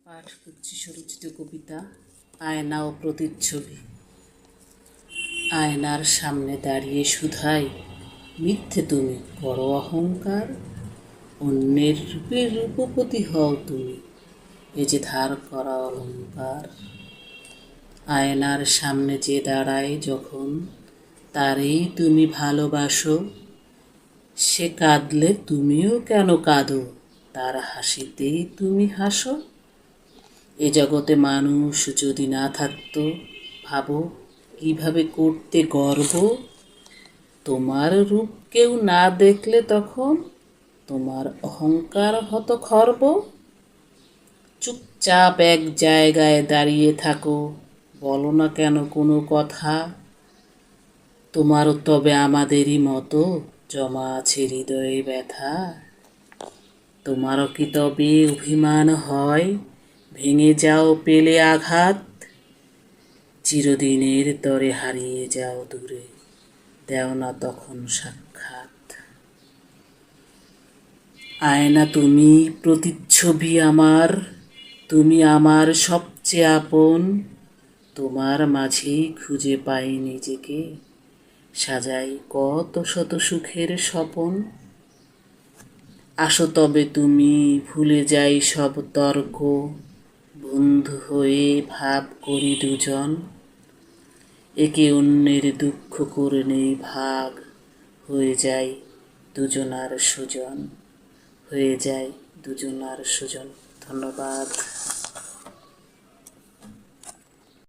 পাঠ করছি স্বরচিত কবিতা আয়না ও প্রতিচ্ছবি। আয়নার সামনে দাঁড়িয়ে শুধাই মিথ্যে তুমি করো অহংকার, অন্যের রূপের রূপপতি হও তুমি, এ যে ধার করা অলংকার। আয়নার সামনে যে দাঁড়ায় যখন তারেই তুমি ভালোবাসো, সে কাঁদলে তুমিও কেন কাঁদো, তার হাসিতেই তুমি হাসো। এ জগতে মানুষ যদি না থাকতো, ভাবো কিভাবে করতে গর্ব। তোমার রূপ কেউ না দেখলে তখন তোমার অহংকার হতো খর্ব। চুপচাপ এক জায়গায় দাঁড়িয়ে থাকো, বলো না কেন কোনো কথা। তোমারও তবে আমাদেরই মতো জমা আছে হৃদয়ে ব্যথা। তোমারও কি তবে অভিমান হয়, ভেঙে যাও পেলে আঘাত। চিরদিনের তরে হারিয়ে যাও দূরে, দেও না তখন সাক্ষাৎ। আয়না তুমি প্রতিচ্ছবি আমার, তুমি আমার সবচেয়ে আপন। তোমার মাঝেই খুঁজে পাই নিজেকে, সাজাই কত শত সুখের স্বপন। আসো তবে তুমি, ভুলে যাই সব তর্ক, বন্ধু হয়ে ভাব করি দুজন। একে অন্যের দুঃখ করে নেই ভাগ, হয়ে যায় দুজনার সুজন, হয়ে যায় দুজনার সুজন। ধন্যবাদ।